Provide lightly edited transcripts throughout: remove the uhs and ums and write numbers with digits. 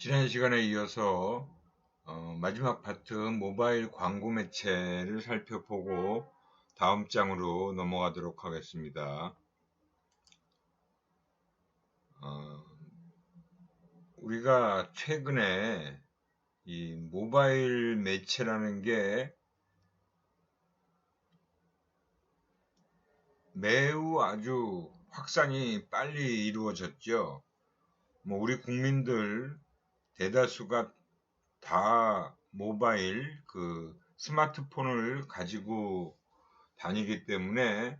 지난 시간에 이어서 마지막 파트 모바일 광고 매체를 살펴보고 다음 장으로 넘어가도록 하겠습니다. 우리가 최근에 이 모바일 매체라는 게 매우 아주 확산이 빨리 이루어졌죠. 우리 국민들 대다수가 다 모바일 스마트폰을 가지고 다니기 때문에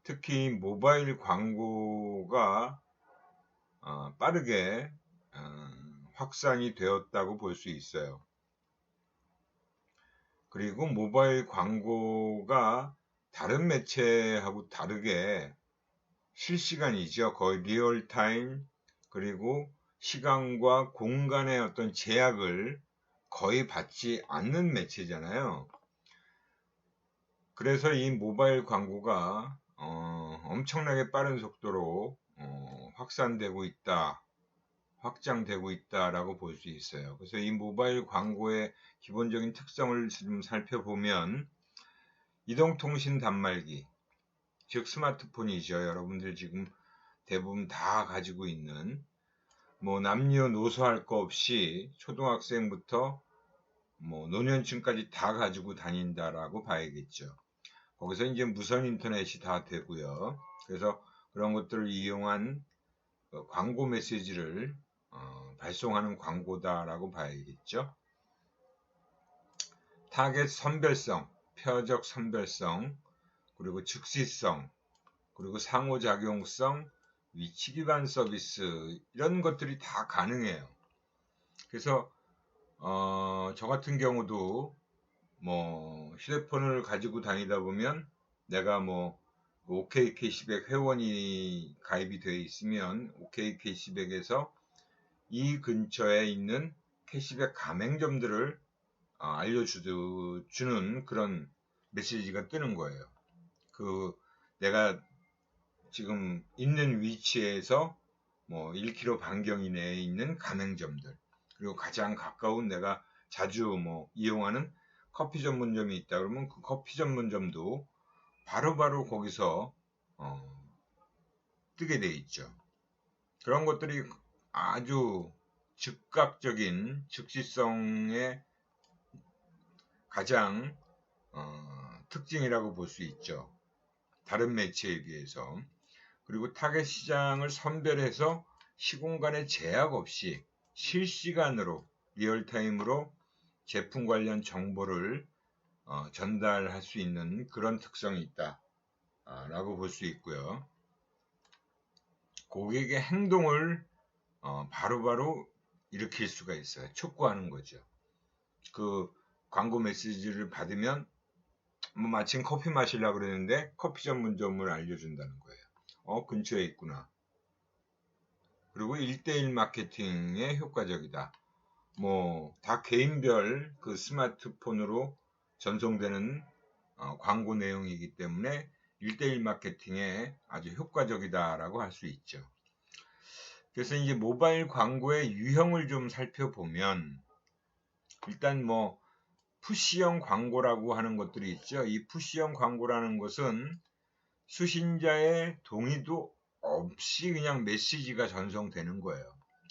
특히 모바일 광고가 빠르게 확산이 되었다고 볼 수 있어요. 그리고 모바일 광고가 다른 매체하고 다르게 실시간이죠. 거의 리얼타임, 그리고 시간과 공간의 어떤 제약을 거의 받지 않는 매체잖아요. 그래서 이 모바일 광고가 엄청나게 빠른 속도로 확산되고 있다, 확장되고 있다라고 볼 수 있어요. 그래서 이 모바일 광고의 기본적인 특성을 좀 살펴보면 이동통신 단말기, 즉 스마트폰이죠. 여러분들 지금 대부분 다 가지고 있는, 남녀노소 할 거 없이 초등학생부터 노년층까지 다 가지고 다닌다라고 봐야겠죠. 거기서 이제 무선 인터넷이 다 되고요. 그래서 그런 것들을 이용한 광고 메시지를 발송하는 광고다라고 봐야겠죠. 타겟 선별성, 표적 선별성, 그리고 즉시성, 그리고 상호작용성, 위치 기반 서비스, 이런 것들이 다 가능해요. 그래서 저 같은 경우도 휴대폰을 가지고 다니다 보면 내가 OK 캐시백 회원이 가입이 되어 있으면 OK 캐시백에서 이 근처에 있는 캐시백 가맹점들을 알려주는 그런 메시지가 뜨는 거예요. 내가 지금 있는 위치에서 1km 반경 이내에 있는 가맹점들, 그리고 가장 가까운 내가 자주 이용하는 커피 전문점이 있다 그러면 그 커피 전문점도 바로바로 거기서 뜨게 돼 있죠. 그런 것들이 아주 즉각적인 즉시성의 가장 특징이라고 볼 수 있죠. 다른 매체에 비해서. 그리고 타겟 시장을 선별해서 시공간의 제약 없이 실시간으로 리얼타임으로 제품 관련 정보를 전달할 수 있는 그런 특성이 있다 라고 볼 수 있고요. 고객의 행동을 바로바로 일으킬 수가 있어요. 촉구하는 거죠. 그 광고 메시지를 받으면 마침 커피 마시려고 그러는데 커피 전문점을 알려준다는 거예요. 근처에 있구나. 그리고 1대1 마케팅에 효과적이다. 다 개인별 그 스마트폰으로 전송되는 광고 내용이기 때문에 1대1 마케팅에 아주 효과적이다라고 할 수 있죠. 그래서 이제 모바일 광고의 유형을 좀 살펴보면 일단 푸시형 광고라고 하는 것들이 있죠. 이 푸시형 광고라는 것은 수신자의 동의도 없이 그냥 메시지가 전송되는 거예요.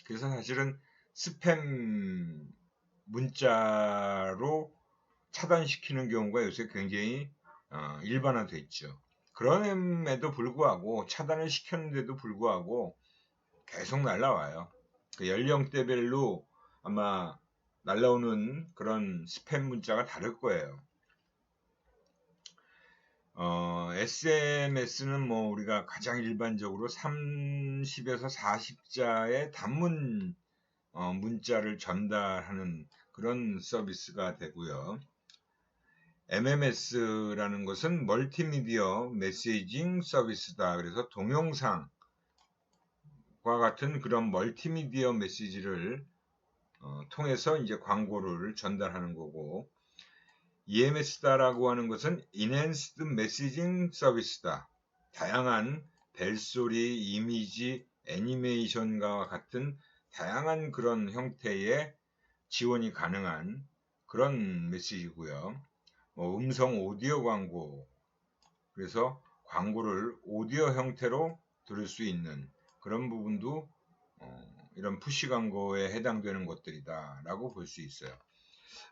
그래서 사실은 스팸 문자로 차단시키는 경우가 요새 굉장히 일반화됐죠. 그럼에도 불구하고 차단을 시켰는데도 불구하고 계속 날라와요. 그 연령대별로 아마 날라오는 그런 스팸 문자가 다를 거예요. SMS는 우리가 가장 일반적으로 30에서 40자의 단문 문자를 전달하는 그런 서비스가 되고요. MMS라는 것은 멀티미디어 메시징 서비스다. 그래서 동영상과 같은 그런 멀티미디어 메시지를 통해서 이제 광고를 전달하는 거고, EMS다라고 하는 것은 Enhanced Messaging Service다. 다양한 벨소리, 이미지, 애니메이션과 같은 다양한 그런 형태의 지원이 가능한 그런 메시지고요. 뭐 음성 오디오 광고, 그래서 광고를 오디오 형태로 들을 수 있는 그런 부분도 이런 푸시 광고에 해당되는 것들이다 라고 볼 수 있어요.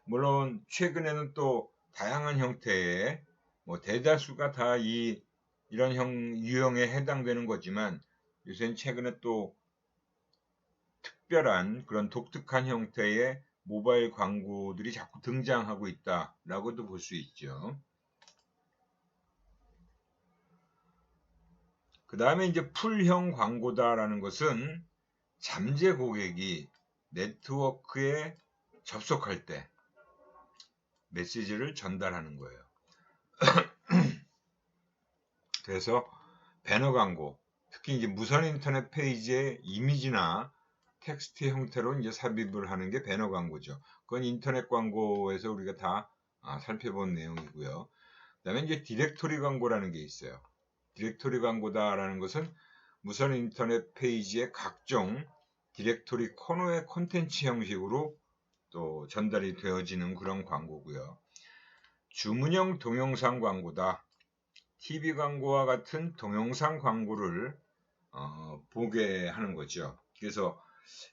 물론 최근에는 또 다양한 형태의 뭐 대다수가 다 이런 유형에 해당되는 거지만, 요새는 최근에 또 특별한 그런 독특한 형태의 모바일 광고들이 자꾸 등장하고 있다라고도 볼 수 있죠. 그 다음에 이제 풀형 광고다라는 것은 잠재 고객이 네트워크에 접속할 때 메시지를 전달하는 거예요. 그래서 배너 광고, 특히 이제 무선 인터넷 페이지의 이미지나 텍스트 형태로 이제 삽입을 하는 게 배너 광고죠. 그건 인터넷 광고에서 우리가 다 살펴본 내용이고요. 그다음에 이제 디렉토리 광고라는 게 있어요. 디렉토리 광고다라는 것은 무선 인터넷 페이지의 각종 디렉토리 코너의 콘텐츠 형식으로 또 전달이 되어지는 그런 광고고요. 주문형 동영상 광고다. TV 광고와 같은 동영상 광고를 보게 하는 거죠. 그래서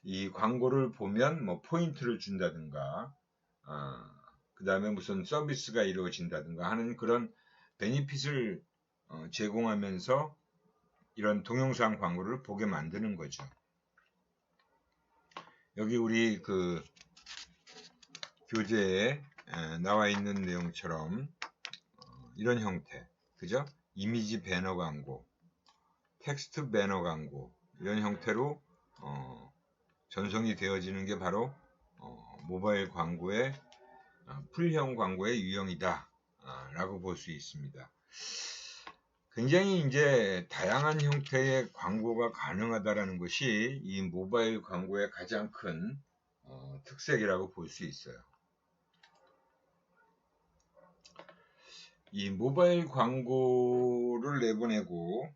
이 광고를 보면 뭐 포인트를 준다든가, 그 다음에 무슨 서비스가 이루어진다든가 하는 그런 베니핏을 제공하면서 이런 동영상 광고를 보게 만드는 거죠. 여기 우리 그 교재에 나와 있는 내용처럼 이런 형태, 그죠? 이미지 배너 광고, 텍스트 배너 광고, 이런 형태로 전송이 되어지는 게 바로 모바일 광고의 풀형 광고의 유형이다 라고 볼 수 있습니다. 굉장히 이제 다양한 형태의 광고가 가능하다라는 것이 이 모바일 광고의 가장 큰 특색이라고 볼 수 있어요. 이 모바일 광고를 내보내고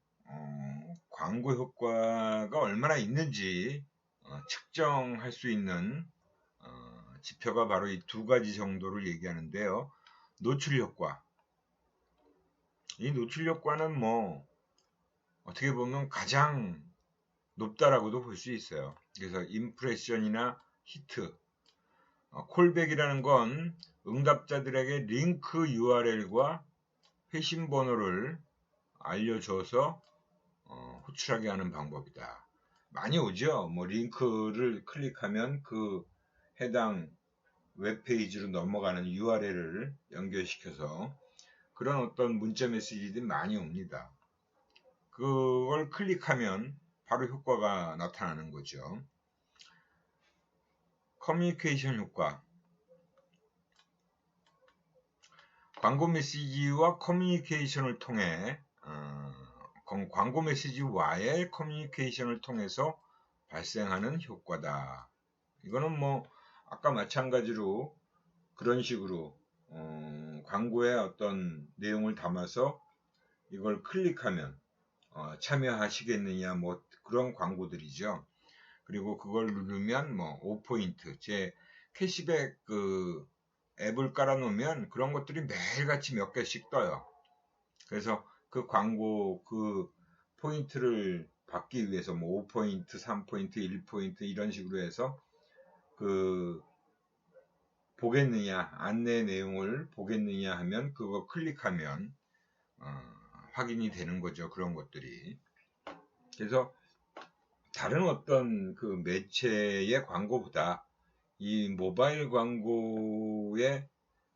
광고 효과가 얼마나 있는지 측정할 수 있는 지표가 바로 이 두 가지 정도를 얘기하는데요. 노출 효과. 이 노출 효과는 뭐 어떻게 보면 가장 높다라고도 볼 수 있어요. 그래서 임프레션이나 히트, 콜백이라는 건 응답자들에게 링크 URL과 회신 번호를 알려줘서 호출하게 하는 방법이다. 많이 오죠. 뭐 링크를 클릭하면 그 해당 웹페이지로 넘어가는 URL을 연결시켜서 그런 어떤 문자 메시지들이 많이 옵니다. 그걸 클릭하면 바로 효과가 나타나는 거죠. 커뮤니케이션 효과. 광고 메시지와 커뮤니케이션을 통해 광고 메시지와의 커뮤니케이션을 통해서 발생하는 효과다. 이거는 뭐 아까 마찬가지로 그런 식으로 광고의 어떤 내용을 담아서 이걸 클릭하면 참여하시겠느냐 뭐 그런 광고들이죠. 그리고 그걸 누르면 뭐 5포인트 제 캐시백 그 앱을 깔아놓으면 그런 것들이 매일같이 몇 개씩 떠요. 그래서 그 광고 그 포인트를 받기 위해서 뭐 5포인트, 3포인트, 1포인트 이런 식으로 해서 그 보겠느냐 안내 내용을 보겠느냐 하면 그거 클릭하면 확인이 되는 거죠. 그런 것들이. 그래서 다른 어떤 그 매체의 광고보다 이 모바일 광고의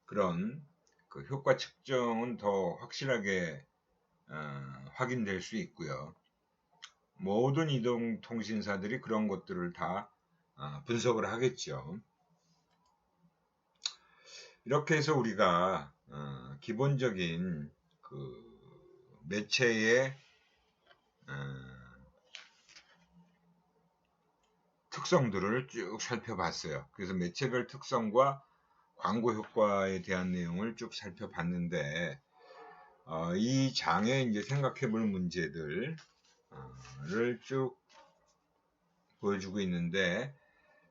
그런 그 효과 측정은 더 확실하게 확인될 수 있고요. 모든 이동통신사들이 그런 것들을 다 분석을 하겠죠. 이렇게 해서 우리가 기본적인 그 매체의 특성들을 쭉 살펴봤어요. 그래서 매체별 특성과 광고 효과에 대한 내용을 쭉 살펴봤는데 이 장에 이제 생각해볼 문제들을 쭉 보여주고 있는데,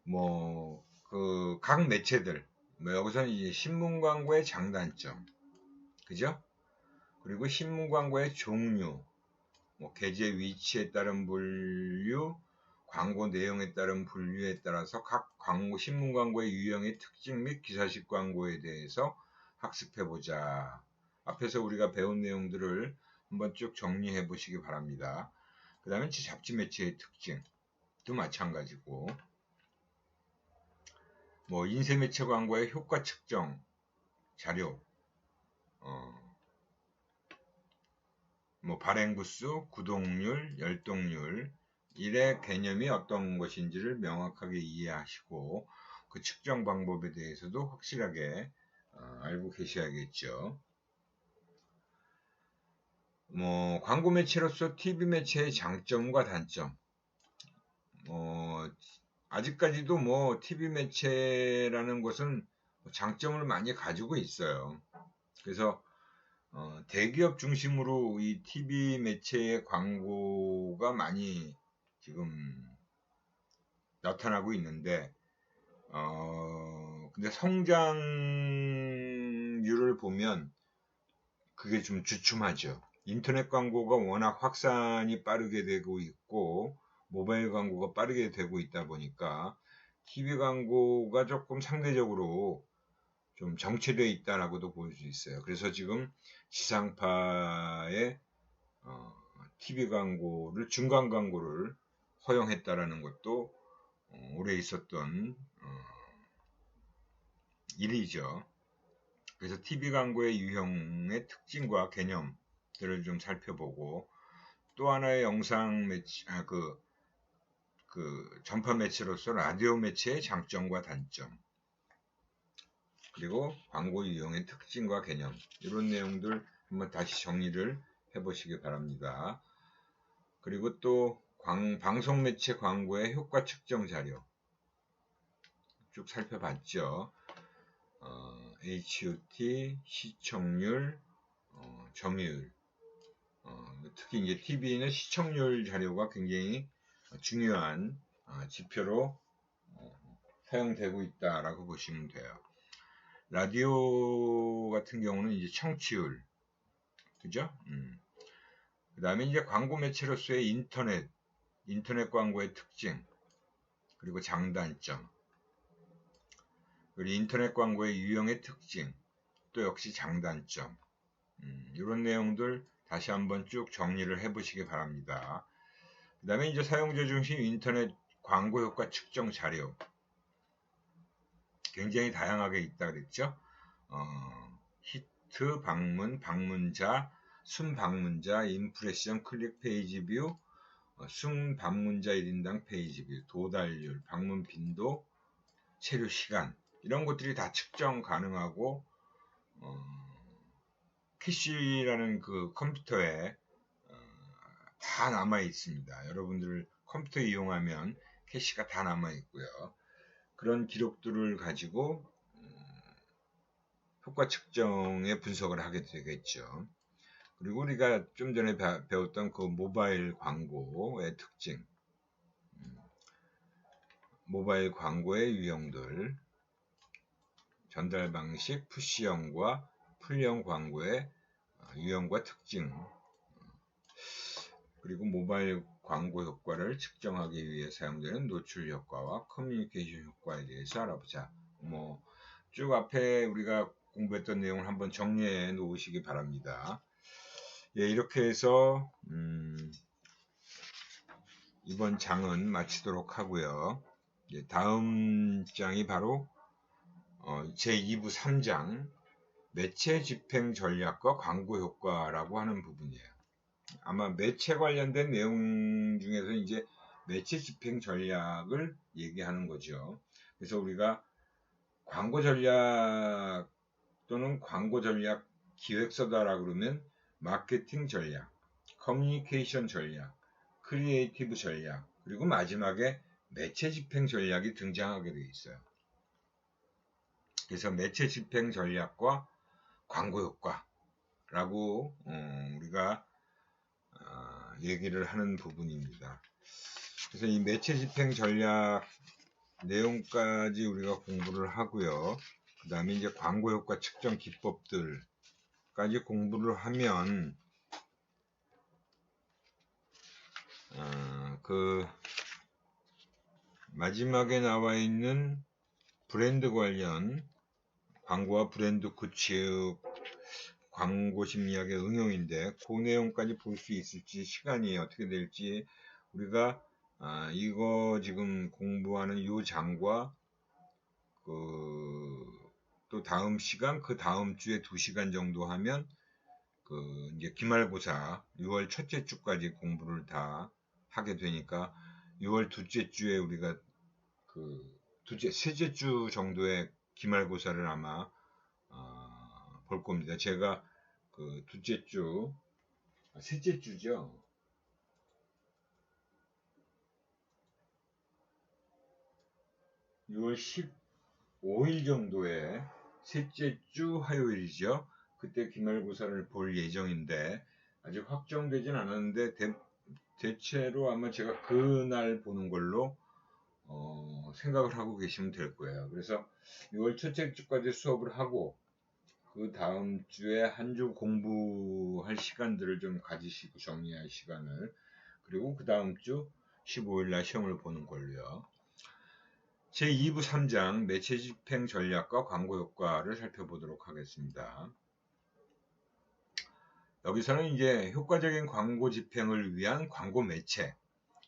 뭐 그 각 매체들, 뭐 여기서는 이제 신문 광고의 장단점, 그죠? 그리고 신문 광고의 종류, 뭐 게재 위치에 따른 분류, 광고 내용에 따른 분류에 따라서 각 광고, 신문 광고의 유형의 특징 및 기사식 광고에 대해서 학습해보자. 앞에서 우리가 배운 내용들을 한번 쭉 정리해 보시기 바랍니다. 그 다음에 잡지 매체의 특징도 마찬가지고, 뭐 인쇄 매체 광고의 효과 측정 자료, 뭐 발행 부수, 구독률, 열독률, 일의 개념이 어떤 것인지를 명확하게 이해하시고 그 측정 방법에 대해서도 확실하게 알고 계셔야겠죠. 뭐 광고 매체로서 TV 매체의 장점과 단점, 아직까지도 뭐 TV 매체라는 것은 장점을 많이 가지고 있어요. 그래서 대기업 중심으로 이 TV 매체의 광고가 많이 지금 나타나고 있는데, 근데 성장률을 보면 그게 좀 주춤하죠. 인터넷 광고가 워낙 확산이 빠르게 되고 있고, 모바일 광고가 빠르게 되고 있다 보니까 TV 광고가 조금 상대적으로 좀 정체되어 있다라고도 볼 수 있어요. 그래서 지금 지상파의 TV 광고를, 중간 광고를 허용했다라는 것도 오래 있었던 일이죠. 그래서 TV 광고의 유형의 특징과 개념들을 좀 살펴보고, 또 하나의 영상 매체, 전파 매체로서 라디오 매체의 장점과 단점, 그리고 광고 유형의 특징과 개념, 이런 내용들 한번 다시 정리를 해보시기 바랍니다. 그리고 또 방송 매체 광고의 효과 측정 자료 쭉 살펴봤죠. HUT, 시청률, 점유율, 특히 이제 TV는 시청률 자료가 굉장히 중요한 지표로 사용되고 있다라고 보시면 돼요. 라디오 같은 경우는 이제 청취율, 그죠? 그 다음에 이제 광고 매체로서의 인터넷 광고의 특징, 그리고 장단점, 그리고 인터넷 광고의 유형의 특징, 또 역시 장단점, 이런 내용들 다시 한번 쭉 정리를 해보시기 바랍니다. 그 다음에 이제 사용자 중심 인터넷 광고 효과 측정 자료, 굉장히 다양하게 있다 그랬죠. 히트, 방문, 방문자, 순방문자, 임프레션, 클릭 페이지 뷰, 순방문자 1인당 페이지 뷰, 도달률, 방문 빈도, 체류 시간, 이런 것들이 다 측정 가능하고, 캐시라는 그 컴퓨터에 다 남아 있습니다. 여러분들 컴퓨터 이용하면 캐시가 다 남아 있고요. 그런 기록들을 가지고 효과 측정의 분석을 하게 되겠죠. 그리고 우리가 좀 전에 배웠던 그 모바일 광고의 특징, 모바일 광고의 유형들, 전달 방식, 푸시형과 풀형 광고의 유형과 특징, 그리고 모바일 광고 효과를 측정하기 위해 사용되는 노출 효과와 커뮤니케이션 효과에 대해서 알아보자. 뭐 쭉 앞에 우리가 공부했던 내용을 한번 정리해 놓으시기 바랍니다. 예, 이렇게 해서 이번 장은 마치도록 하고요. 예, 다음 장이 바로 제2부 3장 매체 집행 전략과 광고 효과라고 하는 부분이에요. 아마 매체 관련된 내용 중에서 이제 매체 집행 전략을 얘기하는 거죠. 그래서 우리가 광고 전략 또는 광고 전략 기획서다라 그러면 마케팅 전략, 커뮤니케이션 전략, 크리에이티브 전략, 그리고 마지막에 매체 집행 전략이 등장하게 되어 있어요. 그래서 매체 집행 전략과 광고 효과라고 우리가 얘기를 하는 부분입니다. 그래서 이 매체 집행 전략 내용까지 우리가 공부를 하고요. 그 다음에 이제 광고 효과 측정 기법들까지 공부를 하면 그 마지막에 나와 있는 브랜드 관련 광고와 브랜드 구축 광고 심리학의 응용인데 그 내용까지 볼 수 있을지 시간이 어떻게 될지 우리가 이거 지금 공부하는 이 장과 또 다음 시간 그 다음 주에 2시간 정도 하면 이제 기말고사 6월 첫째 주까지 공부를 다 하게 되니까 6월 둘째 주에 우리가 셋째 주 정도의 기말고사를 아마 볼 겁니다. 제가 셋째 주죠. 6월 15일 정도에 셋째 주 화요일이죠. 그때 기말고사를 볼 예정인데 아직 확정되진 않았는데 대체로 아마 제가 그날 보는 걸로 생각을 하고 계시면 될 거예요. 그래서 6월 첫째 주까지 수업을 하고 그 다음 주에 한 주 공부할 시간들을 좀 가지시고 정리할 시간을 그리고 그 다음 주 15일 날 시험을 보는 걸로요. 제2부 3장 매체 집행 전략과 광고 효과를 살펴보도록 하겠습니다. 여기서는 이제 효과적인 광고 집행을 위한 광고 매체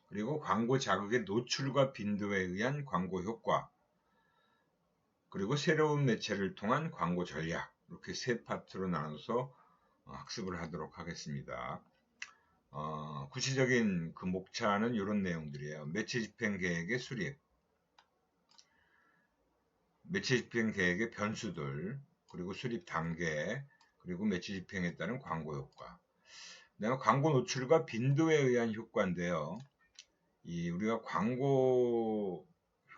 그리고 광고 자극의 노출과 빈도에 의한 광고 효과 그리고 새로운 매체를 통한 광고 전략 이렇게 세 파트로 나눠서 학습을 하도록 하겠습니다. 구체적인 그 목차는 이런 내용들이에요. 매체 집행 계획의 수립, 매체 집행 계획의 변수들, 그리고 수립 단계, 그리고 매체 집행에 따른 광고 효과. 그다음에 광고 노출과 빈도에 의한 효과인데요. 우리가 광고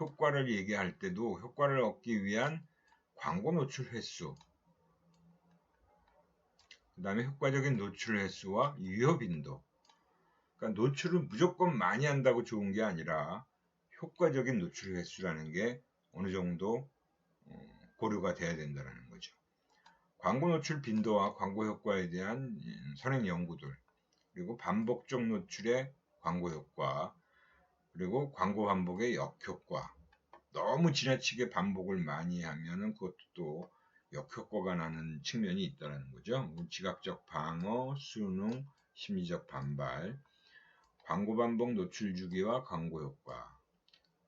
효과를 얘기할 때도 효과를 얻기 위한 광고 노출 횟수, 그 다음에 효과적인 노출 횟수와 유효 빈도. 그러니까 노출을 무조건 많이 한다고 좋은 게 아니라 효과적인 노출 횟수라는 게 어느 정도 고려가 돼야 된다는 거죠. 광고 노출 빈도와 광고 효과에 대한 선행 연구들, 그리고 반복적 노출의 광고 효과, 그리고 광고 반복의 역효과. 너무 지나치게 반복을 많이 하면은 그것도 또 역효과가 나는 측면이 있다는 거죠. 지각적 방어, 순응, 심리적 반발, 광고 반복 노출 주기와 광고 효과.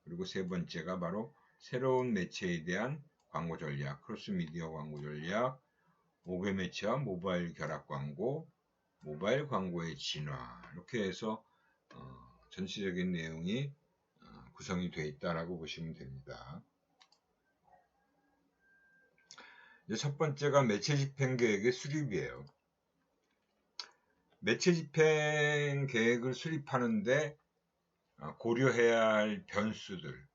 그리고 세 번째가 바로 새로운 매체에 대한 광고 전략, 크로스 미디어 광고 전략, 5개 매체와 모바일 결합 광고, 모바일 광고의 진화. 이렇게 해서 전체적인 내용이 구성이 되어 있다라고 보시면 됩니다. 첫 번째가 매체 집행 계획의 수립이에요. 매체 집행 계획을 수립하는데 고려해야 할 변수들은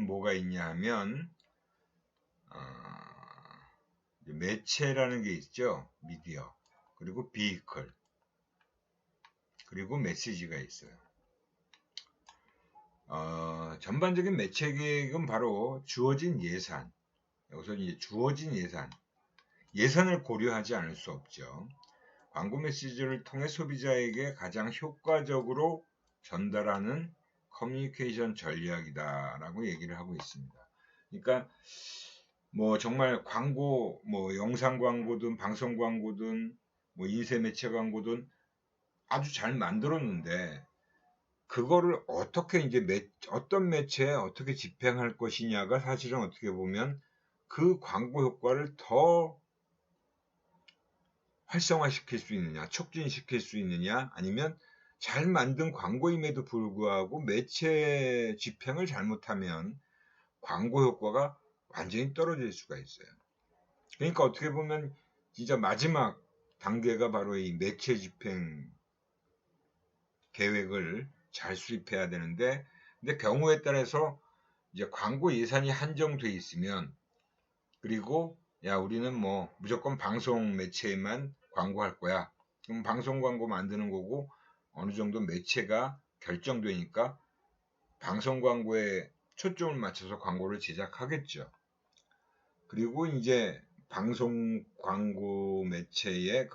뭐가 있냐 하면 매체라는 게 있죠. 미디어, 그리고 비이클, 그리고 메시지가 있어요. 전반적인 매체 계획은 바로 주어진 예산, 여기서 이제 주어진 예산을 고려하지 않을 수 없죠. 광고 메시지를 통해 소비자에게 가장 효과적으로 전달하는 커뮤니케이션 전략이다라고 얘기를 하고 있습니다. 그러니까 정말 광고, 영상 광고든 방송 광고든 인쇄 매체 광고든 아주 잘 만들었는데 그거를 어떻게 어떤 매체에 어떻게 집행할 것이냐가 사실은 어떻게 보면 그 광고 효과를 더 활성화시킬 수 있느냐, 촉진시킬 수 있느냐, 아니면 잘 만든 광고임에도 불구하고 매체 집행을 잘못하면 광고 효과가 완전히 떨어질 수가 있어요. 그러니까 어떻게 보면 진짜 마지막 단계가 바로 이 매체 집행 계획을 잘 수립해야 되는데, 근데 경우에 따라서 이제 광고 예산이 한정돼 있으면, 그리고 우리는 무조건 방송 매체에만 광고할 거야. 그럼 방송 광고 만드는 거고 어느 정도 매체가 결정되니까 방송 광고에 초점을 맞춰서 광고를 제작하겠죠. 그리고 이제 방송 광고 매체의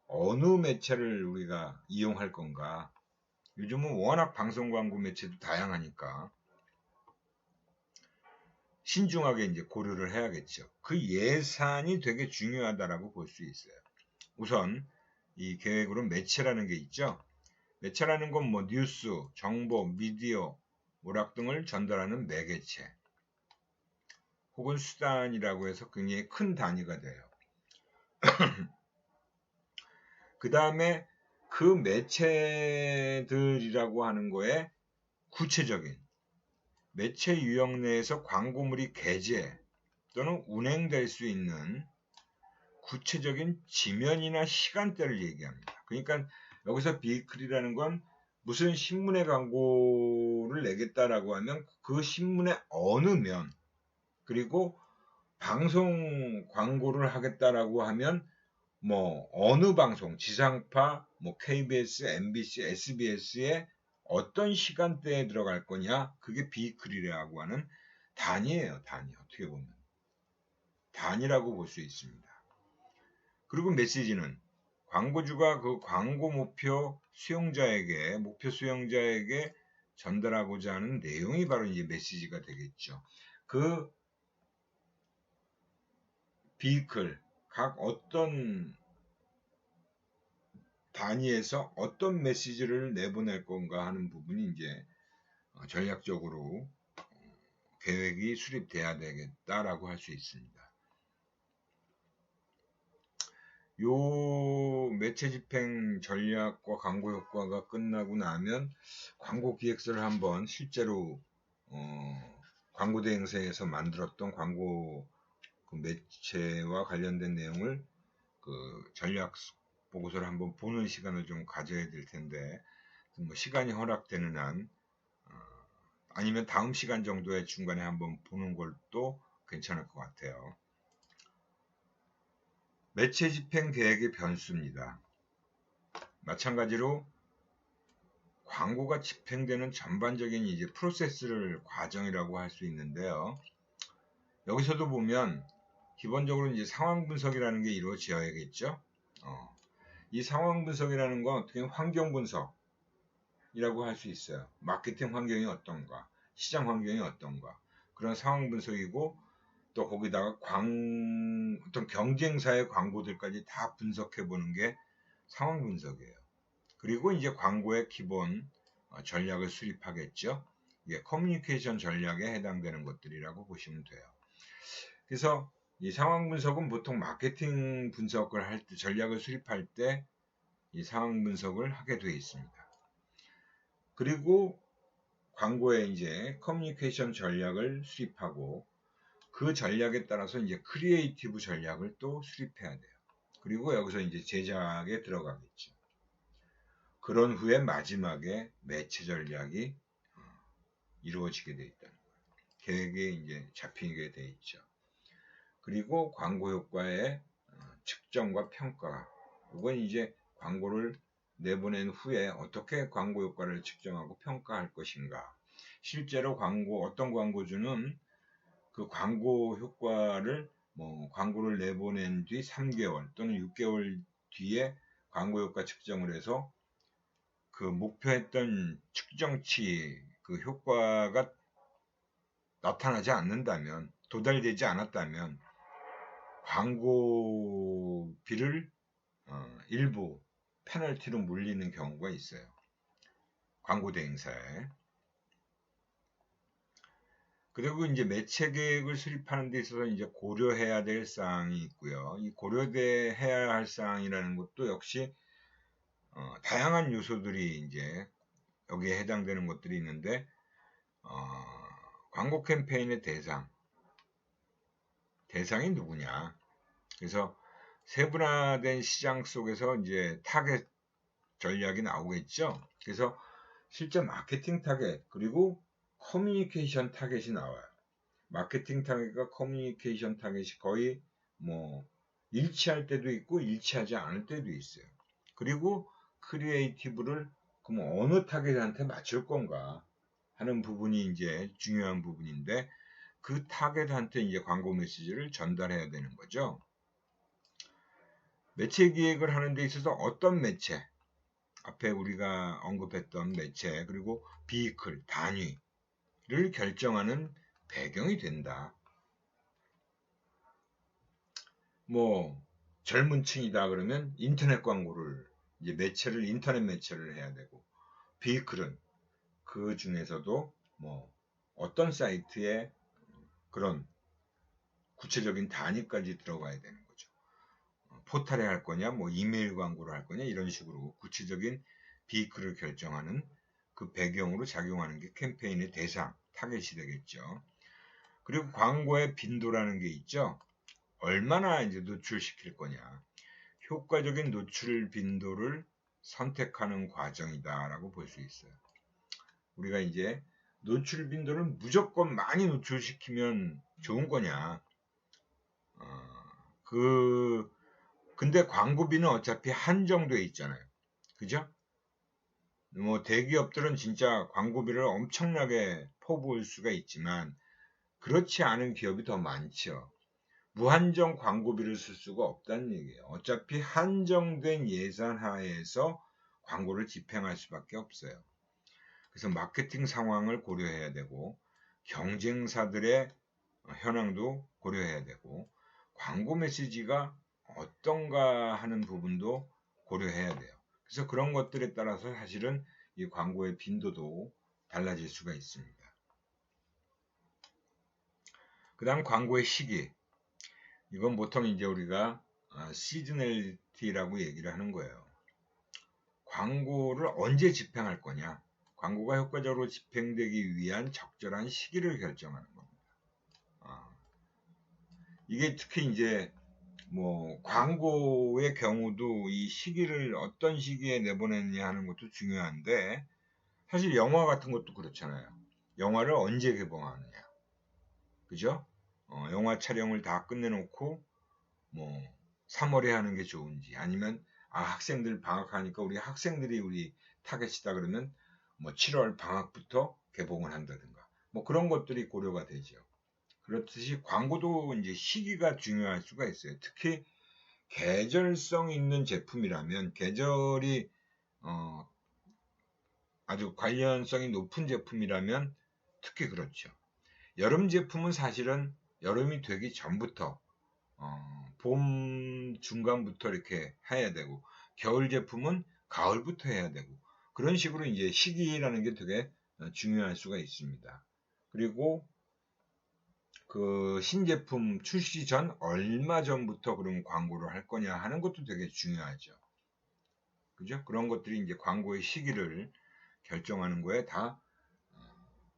어느 매체를 우리가 이용할 건가. 요즘은 워낙 방송 광고 매체도 다양하니까 신중하게 이제 고려를 해야겠죠. 그 예산이 되게 중요하다라고 볼 수 있어요. 우선 이 계획으로 매체라는 게 있죠. 매체라는 건 뭐 뉴스, 정보, 미디어, 오락 등을 전달하는 매개체 혹은 수단이라고 해서 굉장히 큰 단위가 돼요. 그 다음에 그 매체들이라고 하는 거에 구체적인 매체 유형 내에서 광고물이 게재 또는 운행될 수 있는 구체적인 지면이나 시간대를 얘기합니다. 그러니까 여기서 비클이라는 건 무슨 신문에 광고를 내겠다라고 하면 그 신문의 어느 면, 그리고 방송 광고를 하겠다라고 하면 뭐 어느 방송, 지상파, 뭐 KBS, MBC, SBS의 어떤 시간대에 들어갈 거냐, 그게 비클이라고 하는 단위예요. 단위. 어떻게 보면 단위라고 볼 수 있습니다. 그리고 메시지는 광고주가 그 광고 목표 수용자에게 전달하고자 하는 내용이 바로 이제 메시지가 되겠죠. 그 비클 각 어떤 단위에서 어떤 메시지를 내보낼 건가 하는 부분이 이제 전략적으로 계획이 수립돼야 되겠다라고 할 수 있습니다. 요 매체 집행 전략과 광고 효과가 끝나고 나면 광고 기획서를 한번 실제로 광고 대행사에서 만들었던 광고 그 매체와 관련된 내용을 그 전략 보고서를 한번 보는 시간을 좀 가져야 될 텐데 뭐 시간이 허락되는 한 아니면 다음 시간 정도에 중간에 한번 보는 것도 괜찮을 것 같아요. 매체 집행 계획의 변수입니다. 마찬가지로 광고가 집행되는 전반적인 이제 프로세스를 과정이라고 할 수 있는데요. 여기서도 보면 기본적으로 이제 상황 분석이라는 게 이루어져야겠죠. 이 상황 분석이라는 건 어떻게 보면 환경 분석이라고 할 수 있어요. 마케팅 환경이 어떤가, 시장 환경이 어떤가, 그런 상황 분석이고 또 거기다가 어떤 경쟁사의 광고들까지 다 분석해 보는 게 상황 분석이에요. 그리고 이제 광고의 기본 전략을 수립하겠죠. 이게 커뮤니케이션 전략에 해당되는 것들이라고 보시면 돼요. 그래서 이 상황 분석은 보통 마케팅 분석을 할 때, 전략을 수립할 때 이 상황 분석을 하게 되어 있습니다. 그리고 광고에 이제 커뮤니케이션 전략을 수립하고 그 전략에 따라서 이제 크리에이티브 전략을 또 수립해야 돼요. 그리고 여기서 이제 제작에 들어가겠죠. 그런 후에 마지막에 매체 전략이 이루어지게 되어 있다는 거예요. 계획에 이제 잡히게 되어 있죠. 그리고 광고 효과의 측정과 평가. 이건 이제 광고를 내보낸 후에 어떻게 광고 효과를 측정하고 평가할 것인가. 실제로 어떤 광고주는 그 광고 효과를 광고를 내보낸 뒤 3개월 또는 6개월 뒤에 광고 효과 측정을 해서 그 목표했던 측정치 그 효과가 나타나지 않는다면, 도달되지 않았다면 광고비를 일부 페널티로 물리는 경우가 있어요. 광고 대행사에. 그리고 이제 매체 계획을 수립하는 데 있어서 이제 고려해야 될 사항이 있고요. 이 고려해야 할 사항이라는 것도 역시 다양한 요소들이 이제 여기에 해당되는 것들이 있는데 광고 캠페인의 대상이 누구냐. 그래서 세분화된 시장 속에서 이제 타겟 전략이 나오겠죠. 그래서 실제 마케팅 타겟 그리고 커뮤니케이션 타겟이 나와요. 마케팅 타겟과 커뮤니케이션 타겟이 거의 일치할 때도 있고 일치하지 않을 때도 있어요. 그리고 크리에이티브를 그럼 어느 타겟한테 맞출 건가 하는 부분이 이제 중요한 부분인데, 그 타겟한테 이제 광고 메시지를 전달해야 되는 거죠. 매체 기획을 하는 데 있어서 어떤 매체, 앞에 우리가 언급했던 매체, 그리고 비클, 단위를 결정하는 배경이 된다. 뭐 젊은 층이다 그러면 인터넷 광고를, 이제 매체를 인터넷 매체를 해야 되고, 비클은 그 중에서도 뭐 어떤 사이트에 그런 구체적인 단위까지 들어가야 되는 거죠. 포탈에 할 거냐, 뭐 이메일 광고를 할 거냐, 이런 식으로 구체적인 비클을 결정하는 그 배경으로 작용하는 게 캠페인의 대상, 타겟이 되겠죠. 그리고 광고의 빈도라는 게 있죠. 얼마나 이제 노출시킬 거냐. 효과적인 노출 빈도를 선택하는 과정이다라고 볼 수 있어요. 우리가 이제 노출 빈도를 무조건 많이 노출시키면 좋은 거냐. 근데 광고비는 어차피 한정돼 있잖아요. 그죠? 뭐 대기업들은 진짜 광고비를 엄청나게 퍼부을 수가 있지만, 그렇지 않은 기업이 더 많죠. 무한정 광고비를 쓸 수가 없다는 얘기예요. 어차피 한정된 예산 하에서 광고를 집행할 수밖에 없어요. 그래서 마케팅 상황을 고려해야 되고, 경쟁사들의 현황도 고려해야 되고, 광고 메시지가 어떤가 하는 부분도 고려해야 돼요. 그래서 그런 것들에 따라서 사실은 이 광고의 빈도도 달라질 수가 있습니다. 그 다음 광고의 시기. 이건 보통 이제 우리가 시즈널리티라고 얘기를 하는 거예요. 광고를 언제 집행할 거냐. 광고가 효과적으로 집행되기 위한 적절한 시기를 결정하는 겁니다. 이게 특히 이제 뭐 광고의 경우도 이 시기를 어떤 시기에 내보내느냐 하는 것도 중요한데, 사실 영화 같은 것도 그렇잖아요. 영화를 언제 개봉하느냐. 그죠? 영화 촬영을 다 끝내놓고 뭐 3월에 하는 게 좋은지, 아니면 학생들 방학하니까 우리 학생들이 우리 타겟이다 그러면 뭐 7월 방학부터 개봉을 한다든가, 뭐 그런 것들이 고려가 되죠. 그렇듯이 광고도 이제 시기가 중요할 수가 있어요. 특히 계절성 있는 제품이라면, 계절이 아주 관련성이 높은 제품이라면 특히 그렇죠. 여름 제품은 사실은 여름이 되기 전부터 봄 중간부터 이렇게 해야 되고, 겨울 제품은 가을부터 해야 되고, 그런 식으로 이제 시기라는 게 되게 중요할 수가 있습니다. 그리고 그 신제품 출시 전 얼마 전부터 그럼 광고를 할 거냐 하는 것도 되게 중요하죠. 그죠? 그런 것들이 이제 광고의 시기를 결정하는 거에 다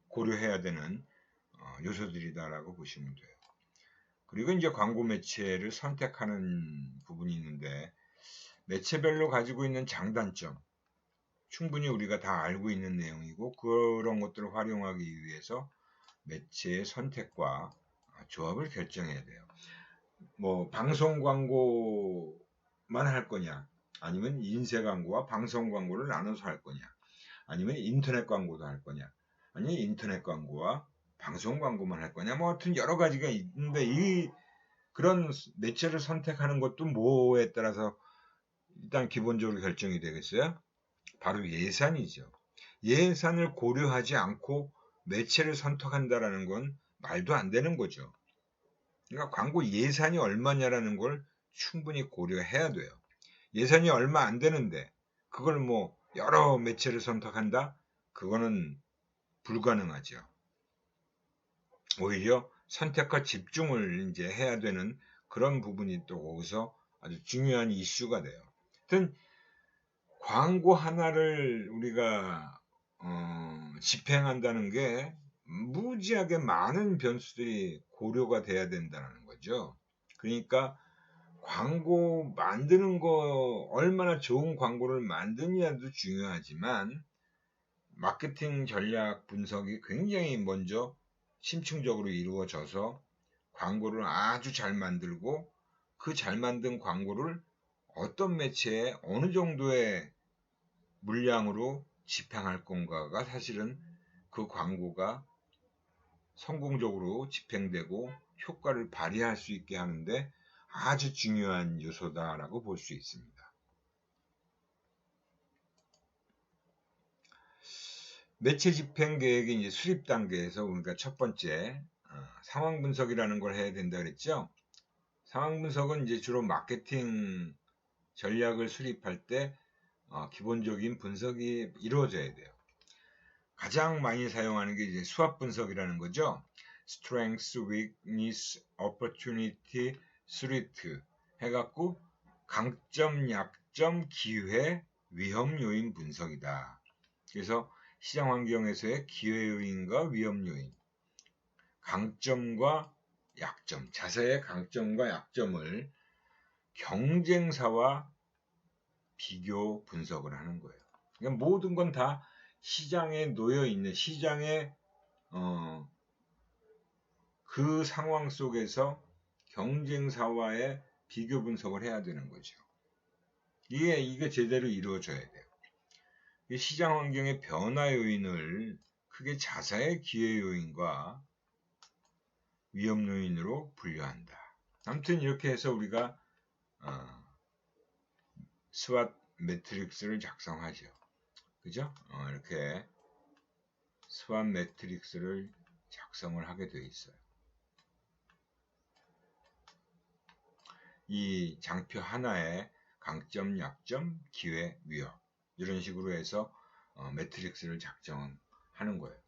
고려해야 되는 요소들이다라고 보시면 돼요. 그리고 이제 광고 매체를 선택하는 부분이 있는데, 매체별로 가지고 있는 장단점, 충분히 우리가 다 알고 있는 내용이고, 그런 것들을 활용하기 위해서 매체의 선택과 조합을 결정해야 돼요. 뭐 방송 광고만 할 거냐, 아니면 인쇄 광고와 방송 광고를 나눠서 할 거냐, 아니면 인터넷 광고도 할 거냐, 아니면 인터넷 광고와 방송 광고만 할 거냐, 뭐 하여튼 여러 가지가 있는데, 그런 매체를 선택하는 것도 뭐에 따라서 일단 기본적으로 결정이 되겠어요? 바로 예산이죠. 예산을 고려하지 않고 매체를 선택한다라는 건 말도 안 되는 거죠. 그러니까 광고 예산이 얼마냐라는 걸 충분히 고려해야 돼요. 예산이 얼마 안 되는데 그걸 뭐 여러 매체를 선택한다? 그거는 불가능하죠. 오히려 선택과 집중을 이제 해야 되는 그런 부분이 또 거기서 아주 중요한 이슈가 돼요. 하여튼 광고 하나를 우리가 집행한다는 게 무지하게 많은 변수들이 고려가 돼야 된다는 거죠. 그러니까 광고 만드는 거, 얼마나 좋은 광고를 만드냐도 중요하지만, 마케팅 전략 분석이 굉장히 먼저 심층적으로 이루어져서 광고를 아주 잘 만들고, 그 잘 만든 광고를 어떤 매체에 어느 정도의 물량으로 집행할 건가가 사실은 그 광고가 성공적으로 집행되고 효과를 발휘할 수 있게 하는데 아주 중요한 요소다라고 볼 수 있습니다. 매체 집행 계획의 이제 수립 단계에서 우리가 첫 번째 상황 분석이라는 걸 해야 된다 그랬죠. 상황 분석은 이제 주로 마케팅 전략을 수립할 때 기본적인 분석이 이루어져야 돼요. 가장 많이 사용하는 게 이제 수합 분석이라는 거죠. Strength, Weakness, Opportunity, Threat 해갖고 강점, 약점, 기회, 위험 요인 분석이다. 그래서 시장 환경에서의 기회 요인과 위험 요인, 강점과 약점, 자사의 강점과 약점을 경쟁사와 비교 분석을 하는 거예요. 그러니까 모든 건 다 시장에 놓여 있는 시장의 그 상황 속에서 경쟁사와의 비교 분석을 해야 되는 거죠. 이게 제대로 이루어져야 돼요. 시장 환경의 변화 요인을 크게 자사의 기회 요인과 위험 요인으로 분류한다. 아무튼 이렇게 해서 우리가 스왓 매트릭스를 작성하죠. 그죠? 이렇게 스왓 매트릭스를 작성을 하게 되어 있어요. 이 장표 하나에 강점, 약점, 기회, 위험 이런 식으로 해서 매트릭스를 작성하는 거예요.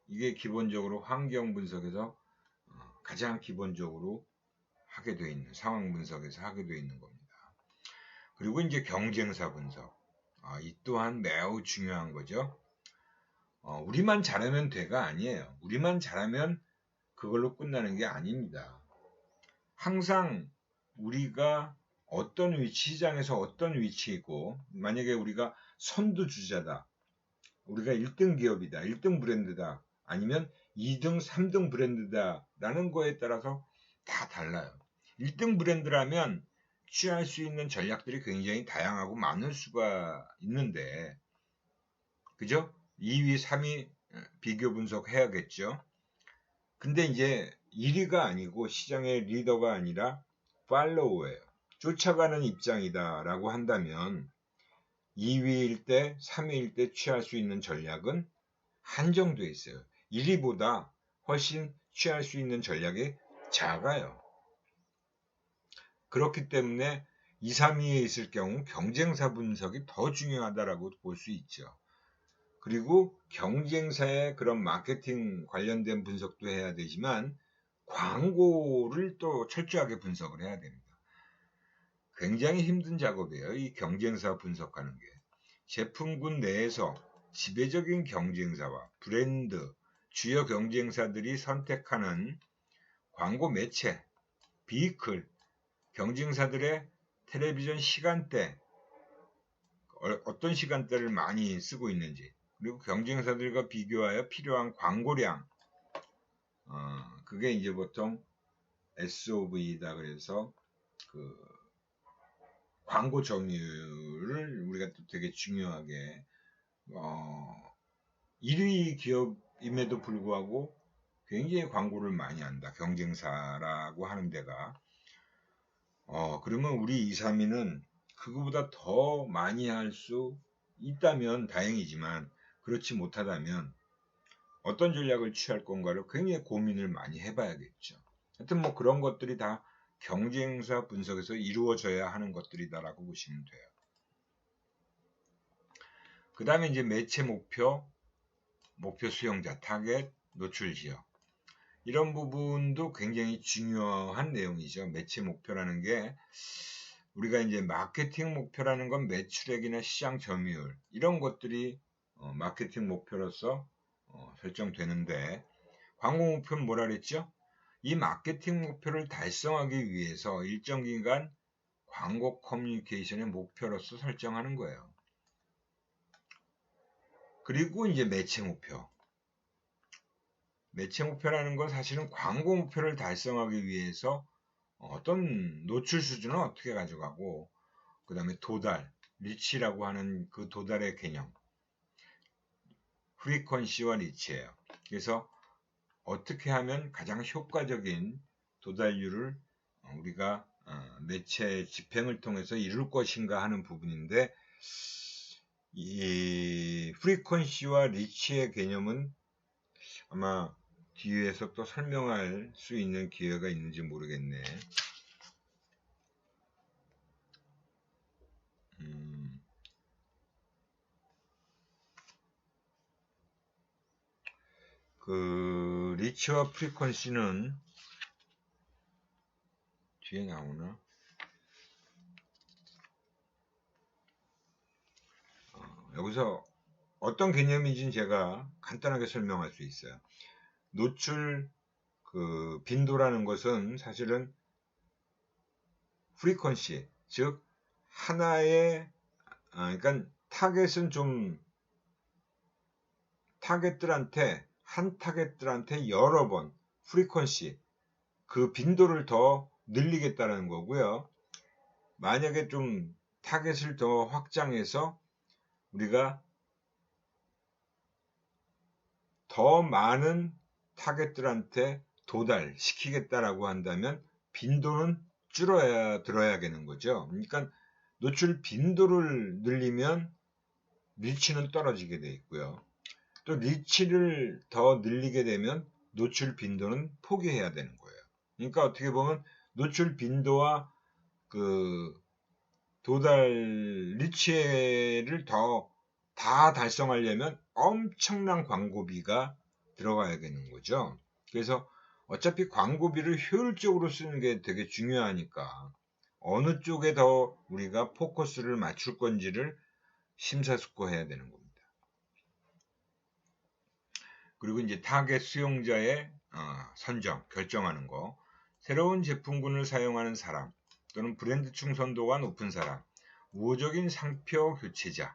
이게 기본적으로 환경 분석에서 가장 기본적으로 하게 되어 있는 상황 분석에서 하게 되어 있는 겁니다. 그리고 이제 경쟁사 분석. 이 또한 매우 중요한 거죠. 우리만 잘하면 돼가 아니에요. 우리만 잘하면 그걸로 끝나는 게 아닙니다. 항상 우리가 어떤 위치, 시장에서 어떤 위치이고, 만약에 우리가 선두주자다, 우리가 1등 기업이다, 1등 브랜드다, 아니면 2등, 3등 브랜드다 라는 거에 따라서 다 달라요. 1등 브랜드라면 취할 수 있는 전략들이 굉장히 다양하고 많을 수가 있는데, 그죠? 2위, 3위 비교 분석해야겠죠. 근데 이제 1위가 아니고 시장의 리더가 아니라 팔로워예요. 쫓아가는 입장이다 라고 한다면 2위일 때, 3위일 때 취할 수 있는 전략은 한정되어 있어요. 1위보다 훨씬 취할 수 있는 전략이 작아요. 그렇기 때문에 2, 3위에 있을 경우 경쟁사 분석이 더 중요하다라고 볼 수 있죠. 그리고 경쟁사의 그런 마케팅 관련된 분석도 해야 되지만 광고를 또 철저하게 분석을 해야 됩니다. 굉장히 힘든 작업이에요. 이 경쟁사 분석하는 게. 제품군 내에서 지배적인 경쟁사와 브랜드, 주요 경쟁사들이 선택하는 광고 매체, 비클, 경쟁사들의 텔레비전 시간대, 어떤 시간대를 많이 쓰고 있는지, 그리고 경쟁사들과 비교하여 필요한 광고량, 그게 이제 보통 SOV다 그래서 그 광고 점유율을 우리가 또 되게 중요하게 1위 기업임에도 불구하고 굉장히 광고를 많이 한다. 경쟁사라고 하는 데가 그러면 우리 2, 3위는 그거보다 더 많이 할 수 있다면 다행이지만 그렇지 못하다면 어떤 전략을 취할 건가를 굉장히 고민을 많이 해봐야겠죠. 하여튼 뭐 그런 것들이 다 경쟁사 분석에서 이루어져야 하는 것들이다라고 보시면 돼요. 그 다음에 이제 매체 목표 수용자, 타겟, 노출 지역. 이런 부분도 굉장히 중요한 내용이죠. 매체 목표라는 게 우리가 이제 마케팅 목표라는 건 매출액이나 시장 점유율 이런 것들이 마케팅 목표로서 설정되는데 광고 목표는 뭐라 그랬죠? 이 마케팅 목표를 달성하기 위해서 일정 기간 광고 커뮤니케이션의 목표로서 설정하는 거예요. 그리고 이제 매체 목표. 매체 목표라는 건 사실은 광고 목표를 달성하기 위해서 어떤 노출 수준을 어떻게 가져가고 그 다음에 도달, 리치라고 하는 그 도달의 개념 프리퀀시와 리치예요. 그래서 어떻게 하면 가장 효과적인 도달률을 우리가 매체 집행을 통해서 이룰 것인가 하는 부분인데, 이 프리퀀시와 리치의 개념은 아마 뒤에서 또 설명할 수 있는 기회가 있는지 모르겠네. 그 리치와 프리퀀시는 뒤에 나오나? 여기서 어떤 개념인지는 제가 간단하게 설명할 수 있어요. 노출 그 빈도라는 것은 사실은 프리퀀시, 즉 하나의 그러니까 타겟은 좀 한 타겟들한테 여러 번 프리퀀시 그 빈도를 더 늘리겠다는 거고요. 만약에 좀 타겟을 더 확장해서 우리가 더 많은 타겟들한테 도달시키겠다라고 한다면 빈도는 들어야겠는 거죠. 그러니까 노출 빈도를 늘리면 리치는 떨어지게 돼 있고요. 또 리치를 더 늘리게 되면 노출 빈도는 포기해야 되는 거예요. 그러니까 어떻게 보면 노출 빈도와 그 도달 리치를 다 달성하려면 엄청난 광고비가 들어가야되는 거죠. 그래서 어차피 광고비를 효율적으로 쓰는 게 되게 중요하니까 어느 쪽에 더 우리가 포커스를 맞출 건지를 심사숙고해야 되는 겁니다. 그리고 이제 타겟 수용자의 선정, 결정하는 거. 새로운 제품군을 사용하는 사람 또는 브랜드 충성도가 높은 사람, 우호적인 상표 교체자,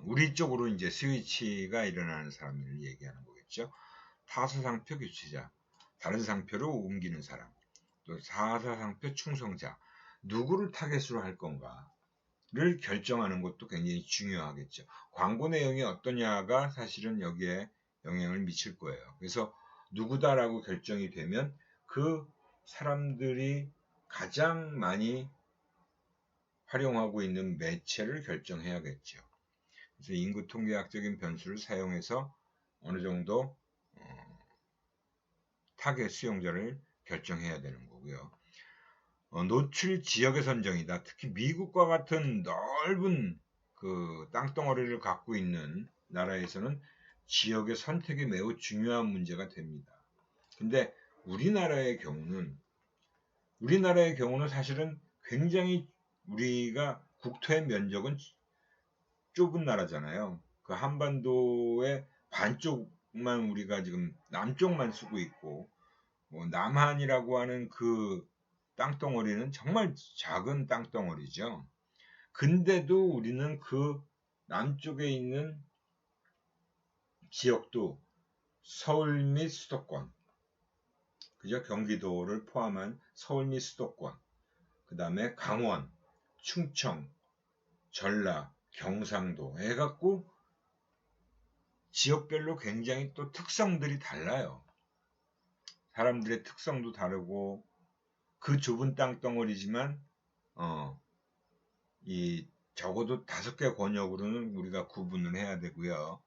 우리 쪽으로 이제 스위치가 일어나는 사람을 얘기하는 거겠죠. 타사 상표 교체자, 다른 상표로 옮기는 사람, 또 사사 상표 충성자, 누구를 타겟으로 할 건가를 결정하는 것도 굉장히 중요하겠죠. 광고 내용이 어떠냐가 사실은 여기에 영향을 미칠 거예요. 그래서 누구다라고 결정이 되면 그 사람들이 가장 많이 활용하고 있는 매체를 결정해야겠죠. 그래서 인구 통계학적인 변수를 사용해서 어느 정도 타겟 수용자를 결정해야 되는 거고요. 노출 지역의 선정이다. 특히 미국과 같은 넓은 그 땅덩어리를 갖고 있는 나라에서는 지역의 선택이 매우 중요한 문제가 됩니다. 근데 우리나라의 경우는 사실은 굉장히 우리가 국토의 면적은 좁은 나라잖아요. 그 한반도의 반쪽만 우리가 지금 남쪽만 쓰고 있고, 뭐 남한이라고 하는 그 땅덩어리는 정말 작은 땅덩어리죠. 근데도 우리는 그 남쪽에 있는 지역도 서울 및 수도권, 그죠? 경기도를 포함한 서울 및 수도권, 그 다음에 강원, 충청, 전라, 경상도 해갖고 지역별로 굉장히 또 특성들이 달라요. 사람들의 특성도 다르고 그 좁은 땅덩어리지만 이 적어도 5개 권역으로는 우리가 구분을 해야 되고요.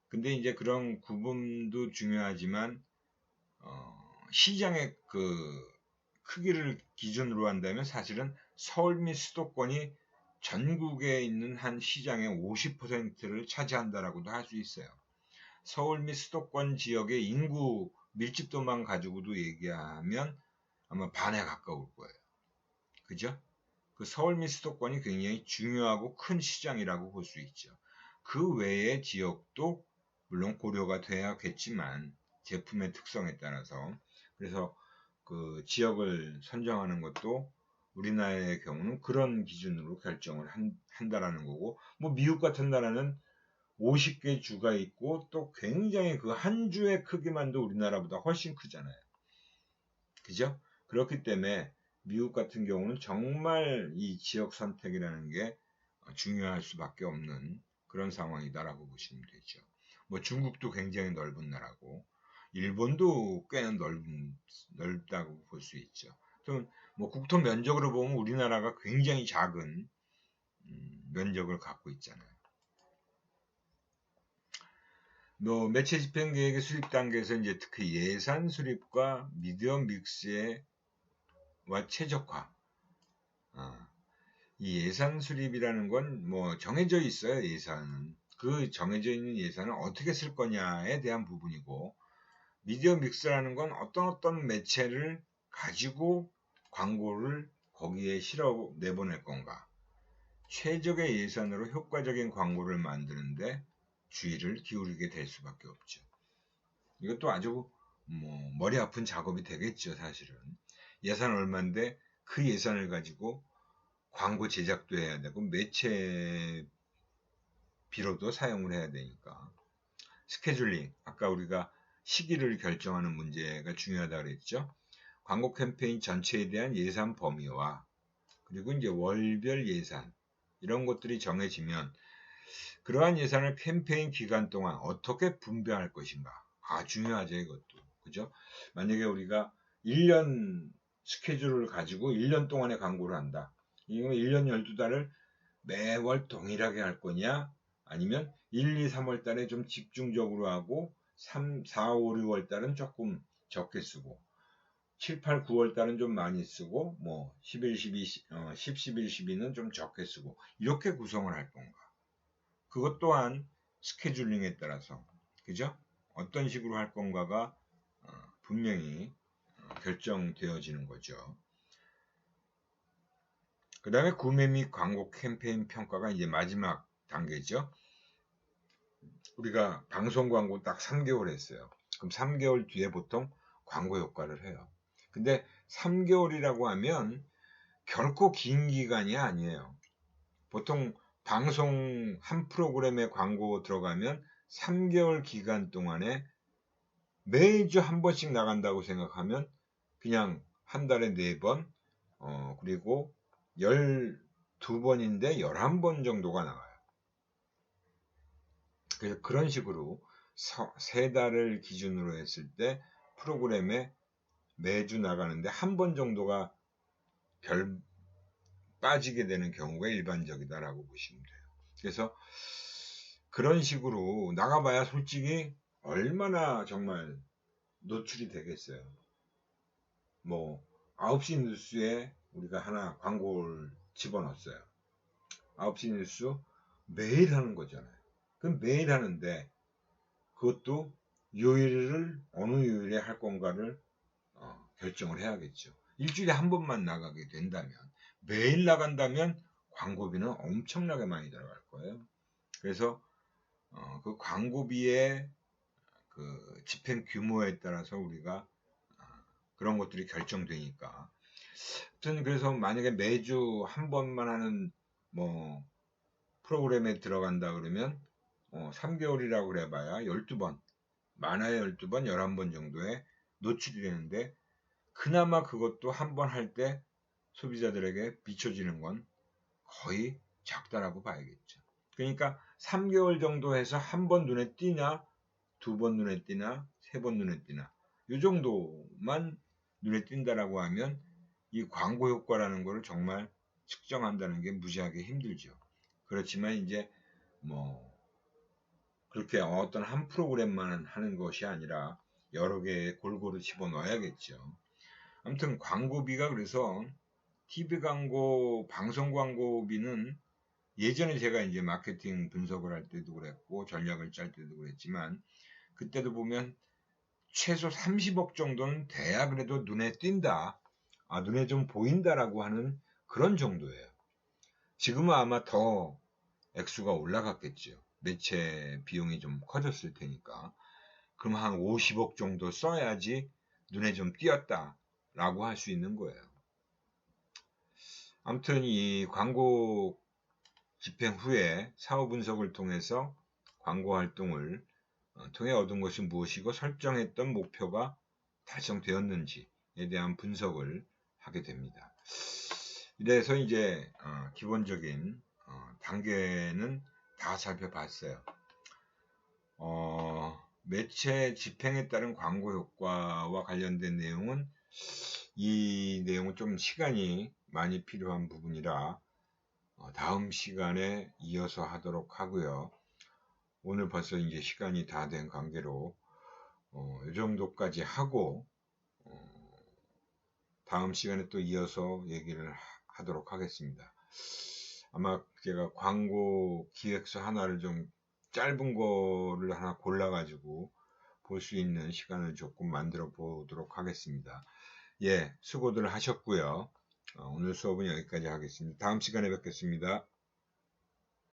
근데 이제 그런 구분도 중요하지만 시장의 그 크기를 기준으로 한다면 사실은 서울 및 수도권이 전국에 있는 한 시장의 50%를 차지한다라고도 할 수 있어요. 서울 및 수도권 지역의 인구 밀집도만 가지고도 얘기하면 아마 반에 가까울 거예요. 그죠? 그 서울 및 수도권이 굉장히 중요하고 큰 시장이라고 볼 수 있죠. 그 외의 지역도 물론 고려가 돼야겠지만 제품의 특성에 따라서, 그래서 그 지역을 선정하는 것도 우리나라의 경우는 그런 기준으로 결정을 한다라는 거고, 뭐 미국 같은 나라는 50개 주가 있고 또 굉장히 그 한 주의 크기만도 우리나라보다 훨씬 크잖아요. 그죠? 그렇기 때문에 미국 같은 경우는 정말 이 지역 선택이라는 게 중요할 수밖에 없는 그런 상황이다라고 보시면 되죠. 뭐 중국도 굉장히 넓은 나라고 일본도 꽤 넓다고 볼 수 있죠. 또 뭐 국토 면적으로 보면 우리나라가 굉장히 작은 면적을 갖고 있잖아요. 뭐 매체 집행 계획의 수립 단계에서 이제 특히 예산 수립과 미디어 믹스와 최적화. 이 예산 수립이라는 건 뭐 정해져 있어요. 예산은 그 정해져 있는 예산을 어떻게 쓸 거냐에 대한 부분이고, 미디어 믹스라는 건 어떤 매체를 가지고 광고를 거기에 실어 내보낼 건가, 최적의 예산으로 효과적인 광고를 만드는데 주의를 기울이게 될 수밖에 없죠. 이것도 아주 뭐 머리 아픈 작업이 되겠죠. 사실은 예산 얼마인데 그 예산을 가지고 광고 제작도 해야 되고 매체 비로도 사용을 해야 되니까, 스케줄링, 아까 우리가 시기를 결정하는 문제가 중요하다 그랬죠. 광고 캠페인 전체에 대한 예산 범위와 그리고 이제 월별 예산, 이런 것들이 정해지면 그러한 예산을 캠페인 기간 동안 어떻게 분배할 것인가. 중요하죠, 이것도. 그죠? 만약에 우리가 1년 스케줄을 가지고 1년 동안의 광고를 한다. 이거 1년 12달을 매월 동일하게 할 거냐? 아니면 1, 2, 3월 달에 좀 집중적으로 하고 3, 4, 5, 6월 달은 조금 적게 쓰고 7, 8, 9월 달은 좀 많이 쓰고 뭐 11, 12, 10, 11, 12는 좀 적게 쓰고 이렇게 구성을 할 건가? 그것 또한 스케줄링에 따라서, 그죠? 어떤 식으로 할 건가가 분명히 결정되어지는 거죠. 그 다음에 구매 및 광고 캠페인 평가가 이제 마지막 단계죠. 우리가 방송 광고 딱 3개월 했어요. 그럼 3개월 뒤에 보통 광고 효과를 해요. 근데 3개월이라고 하면 결코 긴 기간이 아니에요. 보통 방송 한 프로그램에 광고 들어가면 3개월 기간 동안에 매주 한 번씩 나간다고 생각하면 그냥 한 달에 4번, 그리고 12번인데 11번 정도가 나와요. 그래서 그런 식으로 3달을 기준으로 했을 때 프로그램에 매주 나가는데 한 번 정도가 빠지게 되는 경우가 일반적이다라고 보시면 돼요. 그래서 그런 식으로 나가봐야 솔직히 얼마나 정말 노출이 되겠어요. 뭐 9시 뉴스에 우리가 하나 광고를 집어넣었어요. 9시 뉴스 매일 하는 거잖아요. 그럼 매일 하는데 그것도 요일을 어느 요일에 할 건가를 결정을 해야겠죠. 일주일에 한 번만 나가게 된다면, 매일 나간다면 광고비는 엄청나게 많이 들어갈 거예요. 그래서 그 광고비의 그 집행 규모에 따라서 우리가 그런 것들이 결정되니까. 아무튼 그래서 만약에 매주 한 번만 하는 뭐 프로그램에 들어간다 그러면 3개월이라고 그래봐야 12번, 많아야 12번, 11번 정도에 노출이 되는데, 그나마 그것도 한 번 할 때 소비자들에게 비춰지는 건 거의 작다라고 봐야겠죠. 그러니까 3개월 정도 해서 한 번 눈에 띄나 2번 눈에 띄나 3번 눈에 띄나 이 정도만 눈에 띈다라고 하면 이 광고 효과라는 거를 정말 측정한다는 게 무지하게 힘들죠. 그렇지만 이제 뭐 그렇게 어떤 한 프로그램만 하는 것이 아니라 여러 개 골고루 집어넣어야겠죠. 아무튼 광고비가, 그래서 TV 광고, 방송 광고비는 예전에 제가 이제 마케팅 분석을 할 때도 그랬고 전략을 짤 때도 그랬지만, 그때도 보면 최소 30억 정도는 돼야 그래도 눈에 띈다, 눈에 좀 보인다라고 하는 그런 정도예요. 지금은 아마 더 액수가 올라갔겠죠. 매체 비용이 좀 커졌을 테니까. 그럼 한 50억 정도 써야지 눈에 좀 띄었다라고 할 수 있는 거예요. 아무튼 이 광고 집행 후에 사후 분석을 통해서 광고 활동을 통해 얻은 것이 무엇이고 설정했던 목표가 달성되었는지에 대한 분석을 하게 됩니다. 이래서 이제 기본적인 단계는 다 살펴봤어요. 매체 집행에 따른 광고 효과와 관련된 내용은 이 내용은 좀 시간이 많이 필요한 부분이라 다음 시간에 이어서 하도록 하고요. 오늘 벌써 이제 시간이 다 된 관계로 이 정도까지 하고 다음 시간에 또 이어서 얘기를 하도록 하겠습니다. 아마 제가 광고 기획서 하나를 좀 짧은 거를 하나 골라가지고 볼 수 있는 시간을 조금 만들어 보도록 하겠습니다. 예, 수고들 하셨고요. 오늘 수업은 여기까지 하겠습니다. 다음 시간에 뵙겠습니다.